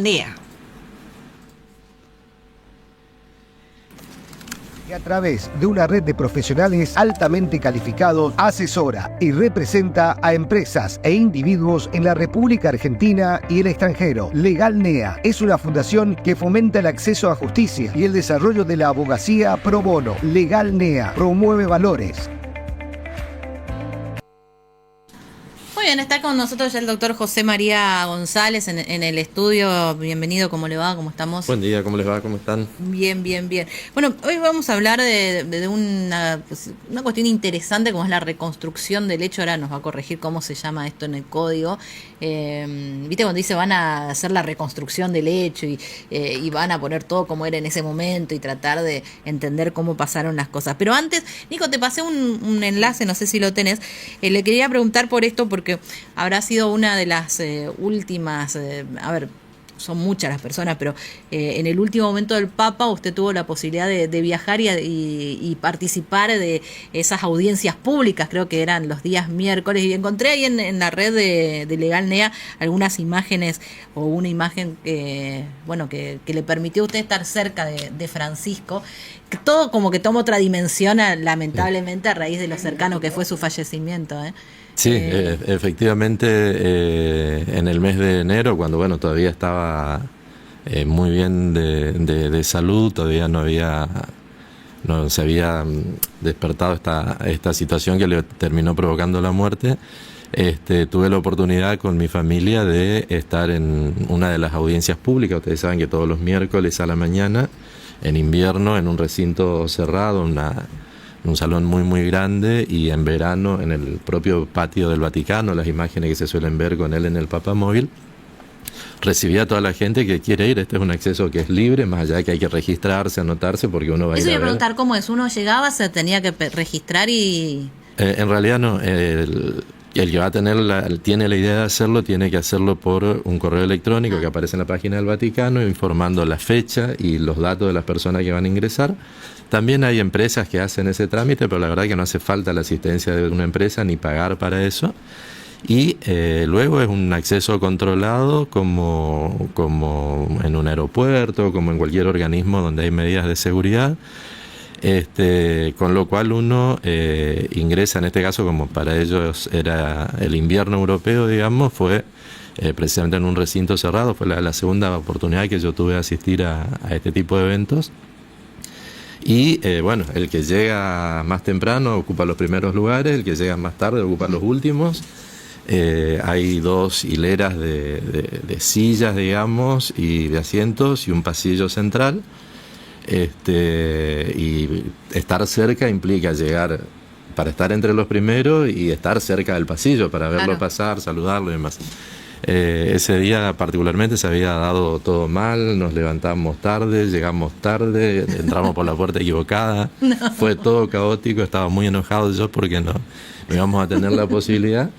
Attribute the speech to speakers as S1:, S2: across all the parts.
S1: NEA.
S2: Y a través de una red de profesionales altamente calificados, asesora y representa a empresas e individuos en la República Argentina y el extranjero. Legal NEA es una fundación que fomenta el acceso a justicia y el desarrollo de la abogacía pro bono. Legal NEA promueve valores.
S1: Muy bien, está con nosotros ya el doctor José María González en el estudio. Bienvenido, ¿cómo le va? ¿Cómo estamos?
S3: Buen día, ¿cómo les va? ¿Cómo están?
S1: Bien, bien, bien. Bueno, hoy vamos a hablar de una cuestión interesante como es la reconstrucción del hecho. Ahora nos va a corregir cómo se llama esto en el código. ¿Viste cuando dice van a hacer la reconstrucción del hecho y van a poner todo como era en ese momento y tratar de entender cómo pasaron las cosas? Pero antes, Nico, te pasé un enlace, no sé si lo tenés. Le quería preguntar por esto porque habrá sido una de las últimas, son muchas las personas, pero en el último momento del Papa usted tuvo la posibilidad de viajar y participar de esas audiencias públicas, creo que eran los días miércoles, y encontré ahí en la red de Legal NEA algunas imágenes, o una imagen que le permitió a usted estar cerca de Francisco, que todo como que toma otra dimensión, lamentablemente, a raíz de lo cercano que fue su fallecimiento, ¿eh?
S3: Sí, efectivamente, en el mes de enero, cuando todavía estaba muy bien de salud, todavía no se había despertado esta situación que le terminó provocando la muerte. Tuve la oportunidad con mi familia de estar en una de las audiencias públicas. Ustedes saben que todos los miércoles a la mañana, en invierno, en un recinto cerrado, un salón muy muy grande, y en verano en el propio patio del Vaticano, las imágenes que se suelen ver con él en el papamóvil, recibía a toda la gente que quiere ir. Este es un acceso que es libre, más allá de que hay que registrarse, anotarse, porque uno va a ir a ver.
S1: Eso iba a preguntar cómo es, uno llegaba, se tenía que registrar y...
S3: En realidad no, el que va a tiene la idea de hacerlo, tiene que hacerlo por un correo electrónico que aparece en la página del Vaticano, informando la fecha y los datos de las personas que van a ingresar. También hay empresas que hacen ese trámite, pero la verdad que no hace falta la asistencia de una empresa ni pagar para eso. Y luego es un acceso controlado como en un aeropuerto, como en cualquier organismo donde hay medidas de seguridad. Con lo cual uno ingresa, en este caso, como para ellos era el invierno europeo, digamos, fue precisamente en un recinto cerrado. Fue la segunda oportunidad que yo tuve de asistir a este tipo de eventos. Y el que llega más temprano ocupa los primeros lugares, el que llega más tarde ocupa los últimos. Hay dos hileras de sillas, digamos, y de asientos, y un pasillo central. Y estar cerca implica llegar para estar entre los primeros y estar cerca del pasillo para verlo
S1: Claro.
S3: pasar, saludarlo y demás. Ese día particularmente se había dado todo mal, nos levantamos tarde, llegamos tarde, entramos por la puerta equivocada, fue todo caótico, estaba muy enojado yo porque no íbamos a tener la posibilidad,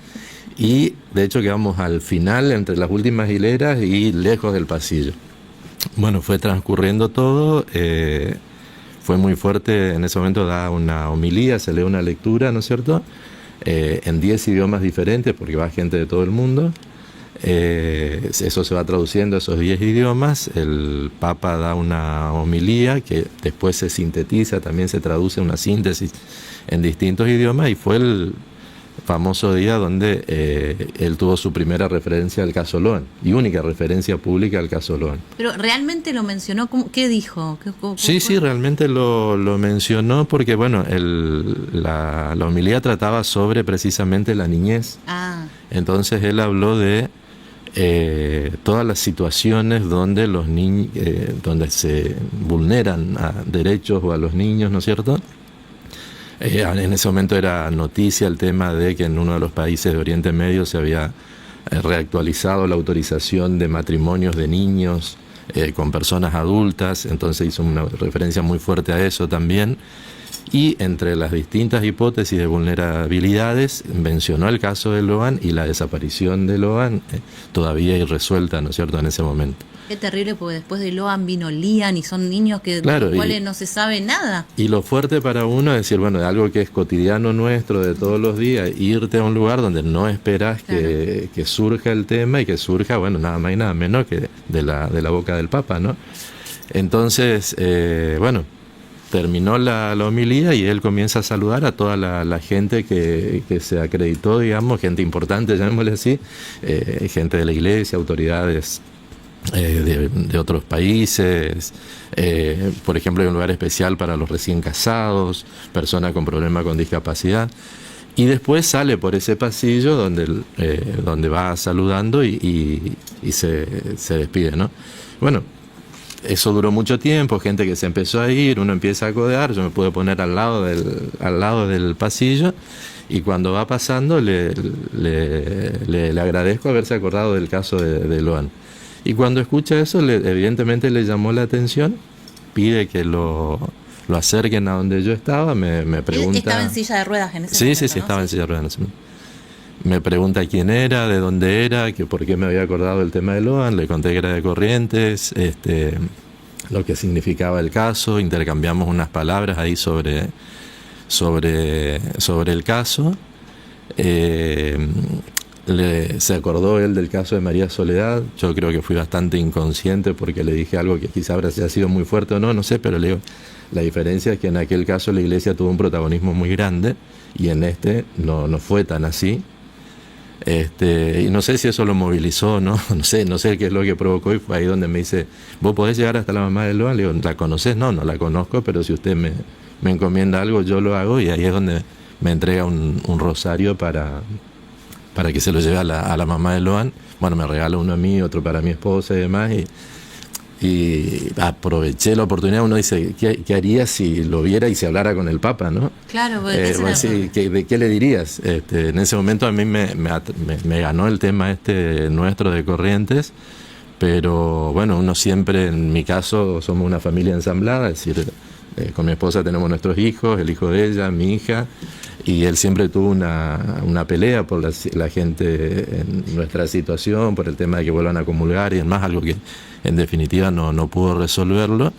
S3: y de hecho quedamos al final entre las últimas hileras y lejos del pasillo. Bueno, fue transcurriendo todo, fue muy fuerte. En ese momento da una homilía, se lee una lectura, ¿no es cierto?, en 10 idiomas diferentes, porque va gente de todo el mundo. Eso se va traduciendo a esos 10 idiomas. El Papa da una homilía que después se sintetiza, también se traduce una síntesis en distintos idiomas, y fue el famoso día donde él tuvo su primera referencia al caso Loan, y única referencia pública al caso Loan.
S1: Pero realmente lo mencionó, ¿qué dijo?
S3: Sí, realmente lo mencionó porque, la homilía trataba sobre precisamente la niñez. Entonces él habló de todas las situaciones donde los niños, donde se vulneran a derechos o a los niños, ¿no es cierto? En ese momento era noticia el tema de que en uno de los países de Oriente Medio se había reactualizado la autorización de matrimonios de niños con personas adultas. Entonces hizo una referencia muy fuerte a eso también. Y entre las distintas hipótesis de vulnerabilidades mencionó el caso de Loan y la desaparición de Loan todavía irresuelta, ¿no es cierto?, en ese momento.
S1: Qué terrible, porque después de Loan vino Lian y son niños que
S3: claro,
S1: de los cuales no se sabe nada.
S3: Y lo fuerte para uno es decir, bueno, de algo que es cotidiano nuestro de todos los días, irte a un lugar donde no esperas claro. que surja el tema y que surja, bueno, nada más y nada menos que de la boca del Papa, ¿no? Entonces, bueno, terminó la homilía y él comienza a saludar a toda la gente que se acreditó, digamos, gente importante, llamémosle así, gente de la iglesia, autoridades de otros países, por ejemplo, hay un lugar especial para los recién casados, personas con problemas con discapacidad, y después sale por ese pasillo donde va saludando y se despide, ¿no? Bueno, eso duró mucho tiempo, gente que se empezó a ir, uno empieza a codear, yo me pude poner al lado del pasillo, y cuando va pasando le agradezco haberse acordado del caso de Loan. Y cuando escucha eso, evidentemente le llamó la atención, pide que lo acerquen a donde yo estaba, me pregunta...
S1: ¿Estaba en silla de ruedas en ese
S3: momento? Sí, ¿no? Estaba en silla de ruedas en ese momento. Me pregunta quién era, de dónde era, que por qué me había acordado del tema de Loan, le conté que era de Corrientes, lo que significaba el caso, intercambiamos unas palabras ahí sobre el caso. Se acordó él del caso de María Soledad. Yo creo que fui bastante inconsciente porque le dije algo que quizá habrá sido muy fuerte o no sé, pero le digo, la diferencia es que en aquel caso la iglesia tuvo un protagonismo muy grande y en este no fue tan así. Y no sé si eso lo movilizó, no sé qué es lo que provocó, y fue ahí donde me dice, ¿vos podés llegar hasta la mamá de Loan? Le digo, ¿la conocés? No la conozco, pero si usted me encomienda algo, yo lo hago, y ahí es donde me entrega un rosario para que se lo lleve a la mamá de Loan. Bueno, me regala uno a mí, otro para mi esposa y demás, y aproveché la oportunidad. Uno dice, ¿qué haría si lo viera y se hablara con el Papa, no?
S1: Claro,
S3: sí, ¿de qué le dirías? En ese momento a mí me ganó el tema nuestro de Corrientes, pero bueno, uno siempre, en mi caso, somos una familia ensamblada, es decir, con mi esposa tenemos nuestros hijos, el hijo de ella, mi hija, y él siempre tuvo una pelea por la gente en nuestra situación, por el tema de que vuelvan a comulgar y demás, algo que en definitiva no pudo resolverlo.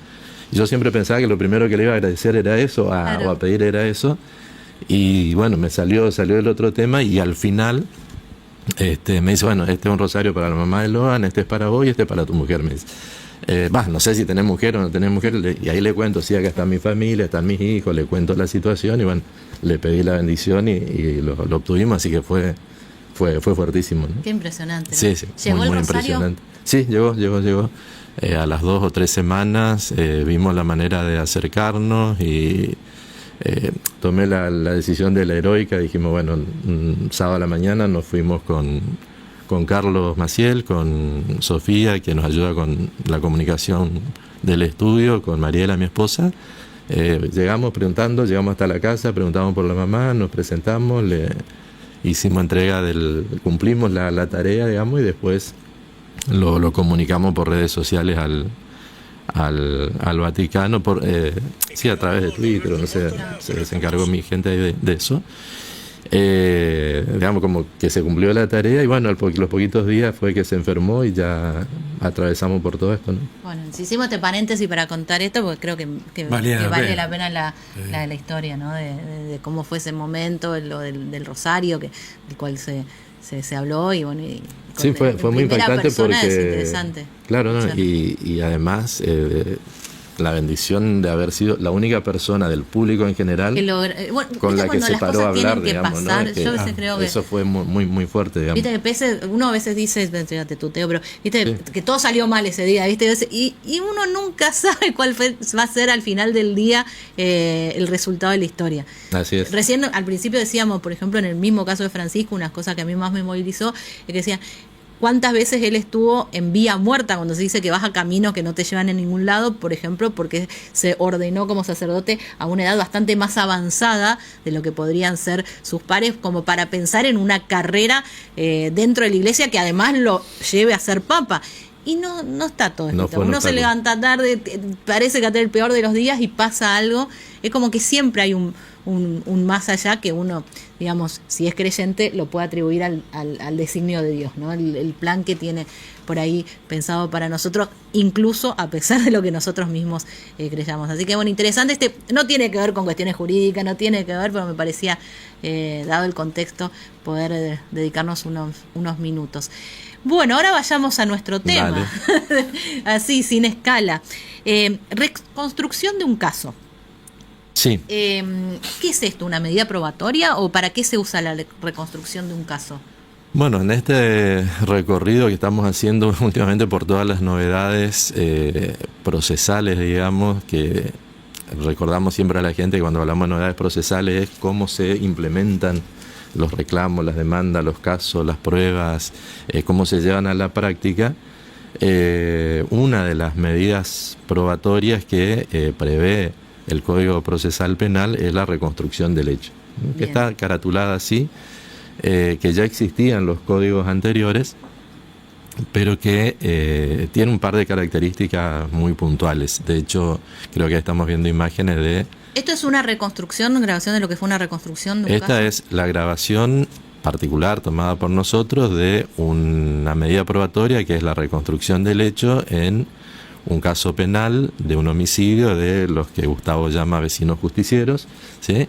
S3: Yo siempre pensaba que lo primero que le iba a agradecer era eso, o a pedir era eso, y bueno, me salió el otro tema, y al final me dice, bueno, este es un rosario para la mamá de Loan, este es para vos y este es para tu mujer, me dice. No sé si tenés mujer o no tenés mujer, y ahí le cuento, sí, acá está mi familia, están mis hijos, le cuento la situación, y bueno, le pedí la bendición y lo obtuvimos, así que fue fuertísimo, ¿no?
S1: Qué impresionante, ¿no?
S3: Sí,
S1: ¿Llegó
S3: muy
S1: el rosario?
S3: Impresionante. Sí, llegó. A las 2 o 3 semanas vimos la manera de acercarnos y tomé la decisión de la heroica. Dijimos, bueno, un sábado a la mañana nos fuimos con Carlos Maciel, con Sofía, que nos ayuda con la comunicación del estudio, con Mariela, mi esposa. Llegamos hasta la casa, preguntamos por la mamá, nos presentamos, le hicimos entrega cumplimos la tarea, digamos, y después lo comunicamos por redes sociales al Vaticano, a través de Twitter, no sé, se encargó mi gente de eso. Digamos, como que se cumplió la tarea, y bueno, los poquitos días fue que se enfermó y ya atravesamos por todo esto, ¿no?
S1: Bueno, si hicimos este paréntesis para contar esto, porque creo que vale la pena la historia, ¿no? De cómo fue ese momento, lo del rosario, del cual se habló, y bueno,
S3: sí, fue muy impactante porque
S1: es interesante.
S3: Claro, ¿no? Y además la bendición de haber sido la única persona del público en general con la que se paró a hablar, digamos, ¿no?
S1: Yo a veces creo que
S3: eso fue muy, muy fuerte, digamos.
S1: Viste que uno a veces dice, te tuteo, pero viste que todo salió mal ese día, viste, y uno nunca sabe cuál va a ser al final del día el resultado de la historia.
S3: Así es.
S1: Recién al principio decíamos, por ejemplo, en el mismo caso de Francisco, unas cosas que a mí más me movilizó, es que decían, ¿cuántas veces él estuvo en vía muerta cuando se dice que vas a caminos que no te llevan a ningún lado? Por ejemplo, porque se ordenó como sacerdote a una edad bastante más avanzada de lo que podrían ser sus pares, como para pensar en una carrera dentro de la iglesia que además lo lleve a ser papa. Y no está todo escrito. Uno se levanta tarde, parece que va a tener el peor de los días y pasa algo es como que siempre hay un más allá que uno, digamos, si es creyente, lo puede atribuir al designio de Dios, ¿no? El plan que tiene por ahí pensado para nosotros, incluso a pesar de lo que nosotros mismos creyamos. Así que bueno, interesante, no tiene que ver con cuestiones jurídicas, no tiene que ver, pero me parecía, dado el contexto, poder dedicarnos unos minutos. Bueno, ahora vayamos a nuestro tema, así, sin escala. Reconstrucción de un caso.
S3: Sí.
S1: ¿Qué es esto? ¿Una medida probatoria o para qué se usa la reconstrucción de un caso?
S3: Bueno, en este recorrido que estamos haciendo últimamente por todas las novedades procesales, digamos, que recordamos siempre a la gente que cuando hablamos de novedades procesales es cómo se implementan los reclamos, las demandas, los casos, las pruebas, cómo se llevan a la práctica. Una de las medidas probatorias que prevé el Código Procesal Penal es la reconstrucción del hecho, que está caratulada así, que ya existían los códigos anteriores, pero que tiene un par de características muy puntuales. De hecho, creo que estamos viendo imágenes de...
S1: ¿Esto es una grabación de lo que fue una reconstrucción de un caso?
S3: Esta es la grabación particular tomada por nosotros de una medida probatoria que es la reconstrucción del hecho en un caso penal de un homicidio de los que Gustavo llama vecinos justicieros, ¿sí?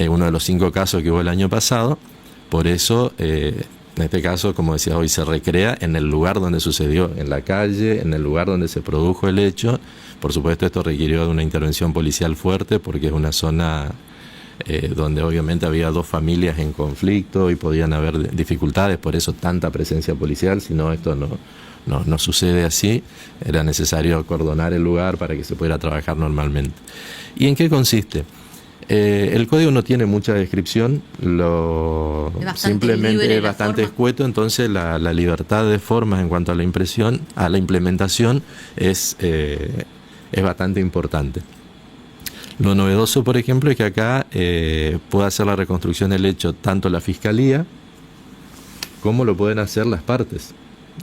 S3: Uno de los 5 casos que hubo el año pasado. Por eso, en este caso, como decía hoy, se recrea en el lugar donde sucedió, en la calle, en el lugar donde se produjo el hecho. Por supuesto, esto requirió de una intervención policial fuerte porque es una zona donde obviamente había 2 familias en conflicto y podían haber dificultades, por eso tanta presencia policial, si no esto no sucede así. Era necesario acordonar el lugar para que se pudiera trabajar normalmente. ¿Y en qué consiste? El código no tiene mucha descripción, simplemente es bastante escueto, entonces la libertad de formas en cuanto a la implementación es bastante importante. Lo novedoso, por ejemplo, es que acá puede hacer la reconstrucción del hecho tanto la Fiscalía como lo pueden hacer las partes.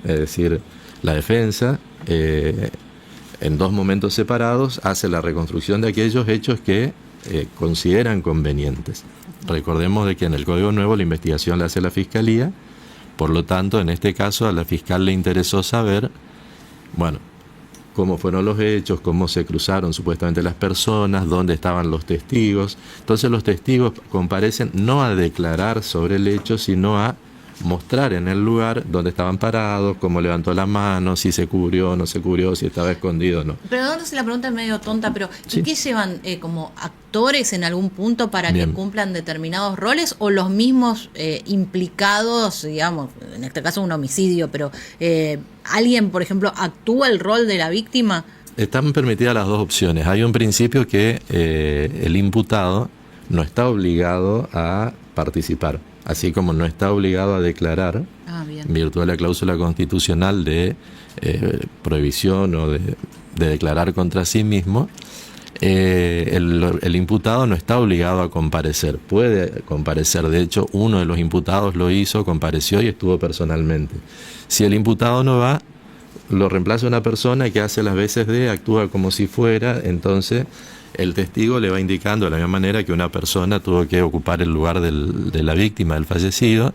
S3: Es decir, la defensa, en 2 momentos separados, hace la reconstrucción de aquellos hechos que consideran convenientes. Recordemos de que en el Código Nuevo la investigación la hace la Fiscalía, por lo tanto, en este caso a la fiscal le interesó saber, bueno, cómo fueron los hechos, cómo se cruzaron supuestamente las personas, dónde estaban los testigos. Entonces los testigos comparecen no a declarar sobre el hecho, sino a mostrar en el lugar dónde estaban parados, cómo levantó la mano, si se cubrió o no se cubrió, si estaba escondido o no.
S1: Pero no sé, la pregunta es medio tonta, pero
S3: Sí.
S1: ¿y qué llevan como actores en algún punto para
S3: Bien.
S1: que cumplan determinados roles o los mismos implicados, digamos, en este caso un homicidio, pero alguien, por ejemplo, actúa el rol de la víctima?
S3: Están permitidas las 2 opciones. Hay un principio que el imputado no está obligado a participar, así como no está obligado a declarar,
S1: Bien.
S3: en virtud de la cláusula constitucional de prohibición o de declarar contra sí mismo. El imputado no está obligado a comparecer, puede comparecer. De hecho, uno de los imputados lo hizo, compareció y estuvo personalmente. Si el imputado no va, lo reemplaza una persona que hace las veces de, actúa como si fuera, entonces el testigo le va indicando de la misma manera que una persona tuvo que ocupar el lugar de la víctima, del fallecido.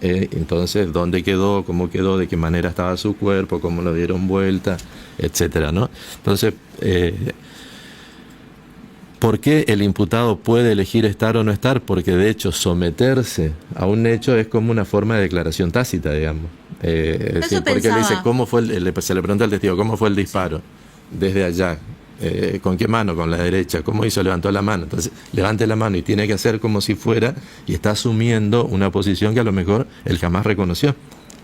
S3: Entonces, dónde quedó, cómo quedó, de qué manera estaba su cuerpo, cómo lo dieron vuelta, etcétera, ¿no? Entonces, ¿por qué el imputado puede elegir estar o no estar? Porque de hecho someterse a un hecho es como una forma de declaración tácita, digamos. Es decir, porque le dice, ¿cómo fue se le pregunta al testigo, ¿cómo fue el disparo? Desde allá. ¿Con qué mano? Con la derecha. ¿Cómo hizo? Levantó la mano. Entonces, levante la mano y tiene que hacer como si fuera, y está asumiendo una posición que a lo mejor él jamás reconoció.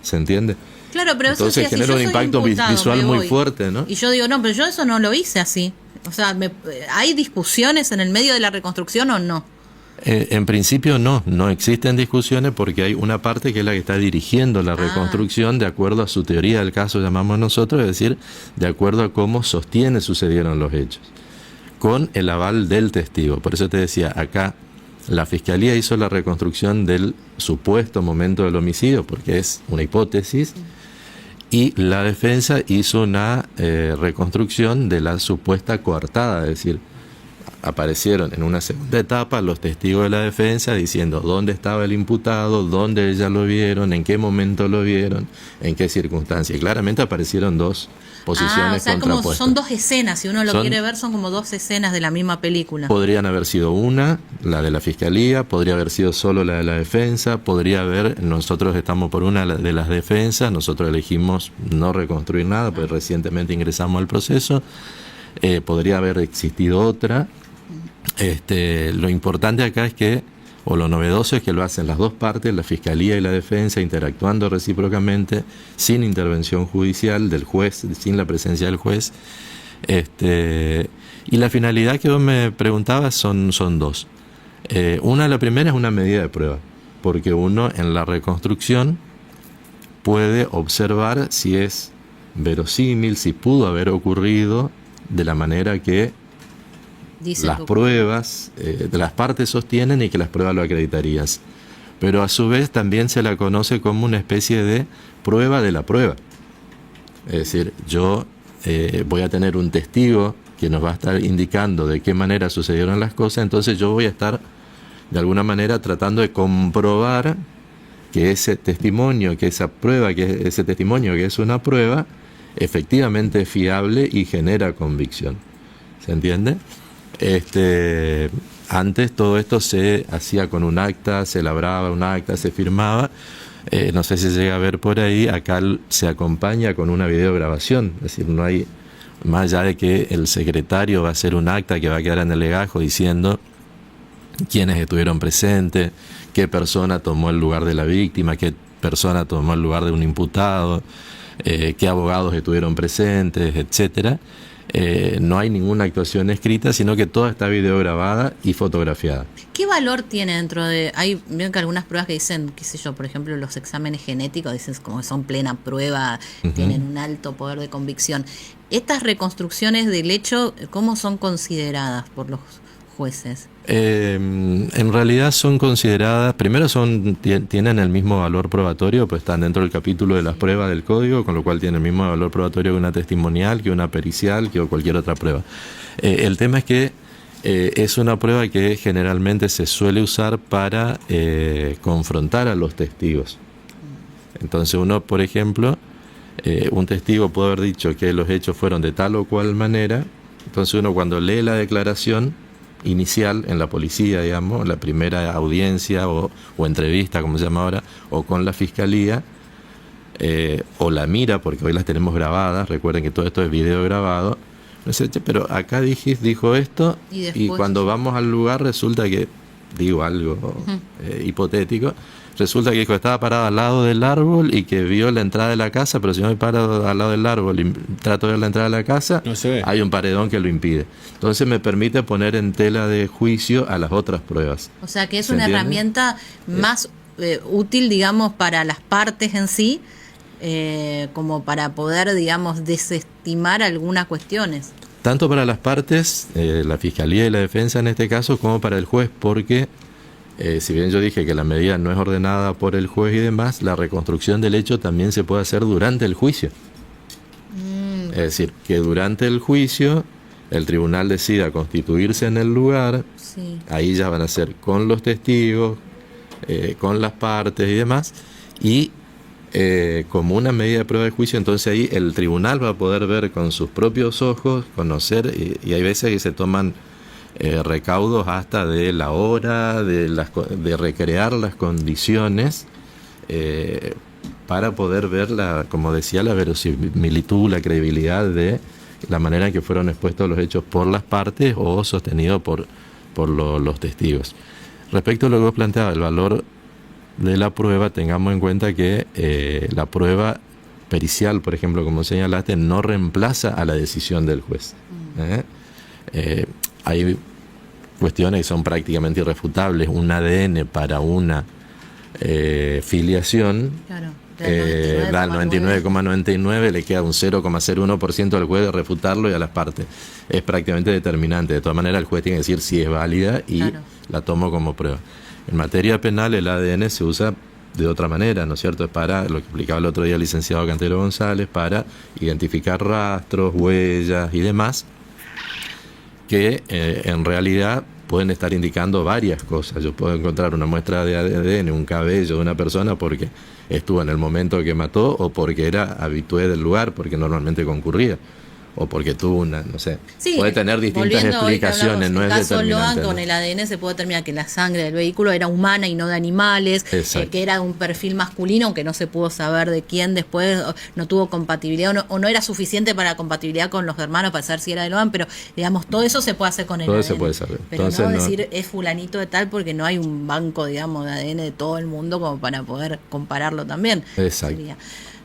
S3: ¿Se entiende?
S1: Claro, pero
S3: entonces
S1: eso sí,
S3: genera un impacto visual muy fuerte, ¿no?
S1: Y yo digo, no, pero yo eso no lo hice así. O sea, ¿hay discusiones en el medio de la reconstrucción o no?
S3: En principio no existen discusiones porque hay una parte que es la que está dirigiendo la reconstrucción de acuerdo a su teoría del caso, llamamos nosotros, es decir, de acuerdo a cómo sostiene sucedieron los hechos, con el aval del testigo. Por eso te decía, acá la Fiscalía hizo la reconstrucción del supuesto momento del homicidio, porque es una hipótesis, y la defensa hizo una reconstrucción de la supuesta coartada, es decir, aparecieron en una segunda etapa los testigos de la defensa diciendo dónde estaba el imputado, dónde ellas lo vieron, en qué momento lo vieron, en qué circunstancia. Y claramente aparecieron dos posiciones
S1: o sea, como
S3: contrapuestas.
S1: son dos escenas, si uno lo quiere ver, son como dos escenas de la misma película.
S3: Podrían haber sido una, la de la fiscalía, podría haber sido solo la de la defensa, podría haber, nosotros estamos por una de las defensas, nosotros elegimos no reconstruir nada, pues recientemente ingresamos al proceso, podría haber existido otra. Lo importante acá es que, o lo novedoso es que lo hacen las dos partes, la fiscalía y la defensa, interactuando recíprocamente, sin intervención judicial del juez, sin la presencia del juez. Y la finalidad que vos me preguntabas son dos. La primera es una medida de prueba, porque uno en la reconstrucción puede observar si es verosímil, si pudo haber ocurrido de la manera que las pruebas de las partes sostienen y que las pruebas lo acreditarían. Pero a su vez también se la conoce como una especie de prueba de la prueba. Es decir, yo voy a tener un testigo que nos va a estar indicando de qué manera sucedieron las cosas, entonces yo voy a estar de alguna manera tratando de comprobar que ese testimonio, que esa prueba, que ese testimonio que es una prueba, efectivamente es fiable y genera convicción. ¿Se entiende? Antes todo esto se hacía con un acta, se labraba un acta, se firmaba. No sé si se llega a ver por ahí, acá se acompaña con una videograbación, es decir, no hay, más allá de que el secretario va a hacer un acta que va a quedar en el legajo diciendo quiénes estuvieron presentes, qué persona tomó el lugar de la víctima, qué persona tomó el lugar de un imputado, qué abogados estuvieron presentes, etcétera. No hay ninguna actuación escrita, sino que toda está videograbada y fotografiada.
S1: ¿Qué valor tiene dentro de...? Veo que algunas pruebas que dicen, qué sé yo, por ejemplo, los exámenes genéticos, dicen como que son plena prueba, tienen un alto poder de convicción. ¿Estas reconstrucciones del hecho, cómo son consideradas por los jueces?
S3: En realidad son consideradas, primero tienen el mismo valor probatorio, pues están dentro del capítulo de las pruebas del código, con lo cual tienen el mismo valor probatorio que una testimonial, que una pericial, que cualquier otra prueba. El tema es que es una prueba que generalmente se suele usar para confrontar a los testigos. Entonces uno, por ejemplo, un testigo puede haber dicho que los hechos fueron de tal o cual manera, entonces uno cuando lee la declaración inicial en la policía, digamos, la primera audiencia o entrevista, como se llama ahora, o con la fiscalía, o la mira, porque hoy las tenemos grabadas, recuerden que todo esto es video grabado, no sé, pero acá dijo esto, y cuando vamos al lugar resulta que, digo algo hipotético, resulta que dijo que estaba parado al lado del árbol y que vio la entrada de la casa, pero si no me paro al lado del árbol y trato de ver la entrada de la casa, no se ve. Hay un paredón que lo impide. Entonces me permite poner en tela de juicio a las otras pruebas.
S1: O sea que es una herramienta más útil, digamos, para las partes en sí, como para poder, digamos, desestimar algunas cuestiones.
S3: Tanto para las partes, la fiscalía y la defensa en este caso, como para el juez, porque si bien yo dije que la medida no es ordenada por el juez y demás, la reconstrucción del hecho también se puede hacer durante el juicio. Es decir, que durante el juicio el tribunal decida constituirse en el lugar, sí. Ahí ya van a ser con los testigos, con las partes y demás, y como una medida de prueba de juicio, entonces ahí el tribunal va a poder ver con sus propios ojos, conocer, y hay veces que se toman recaudos hasta de la hora, de recrear las condiciones para poder ver, como decía, la verosimilitud, la credibilidad de la manera en que fueron expuestos los hechos por las partes o sostenidos por los testigos. Respecto a lo que vos planteabas, el valor de la prueba, tengamos en cuenta que la prueba pericial, por ejemplo, como señalaste, no reemplaza a la decisión del juez. Hay cuestiones que son prácticamente irrefutables. Un ADN para una filiación, claro, da el 99,99, le queda un 0,01% al juez de refutarlo y a las partes. Es prácticamente determinante. De todas maneras, el juez tiene que decir si es válida y claro, la tomo como prueba. En materia penal, el ADN se usa de otra manera, ¿no es cierto? Es para, lo que explicaba el otro día el licenciado Cantero González, para identificar rastros, huellas y demás. que en realidad pueden estar indicando varias cosas. Yo puedo encontrar una muestra de ADN, un cabello de una persona porque estuvo en el momento que mató, o porque era habitué del lugar, porque normalmente concurría, o porque tuvo una, no sé,
S1: Sí,
S3: puede tener distintas explicaciones, no
S1: el
S3: es
S1: caso
S3: determinante.
S1: Loan, con el ADN se puede determinar que la sangre del vehículo era humana y no de animales, que era de un perfil masculino, aunque no se pudo saber de quién después, no tuvo compatibilidad o no era suficiente para la compatibilidad con los hermanos para saber si era de Loan, pero digamos, todo eso se puede hacer con el
S3: Todo
S1: ADN.
S3: se puede saber.
S1: Pero
S3: Entonces,
S1: no
S3: no
S1: decir es fulanito de tal, porque no hay un banco, digamos, de ADN de todo el mundo como para poder compararlo también.
S3: Exacto.
S1: Sería.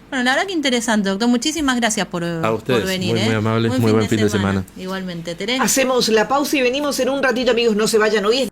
S1: Bueno, la verdad que interesante, doctor. Muchísimas gracias por
S3: ustedes,
S1: por venir.
S3: muy amables, muy buen fin de semana.
S1: Igualmente, Teresa.
S4: Hacemos la pausa y venimos en un ratito, amigos, no se vayan. Hoy es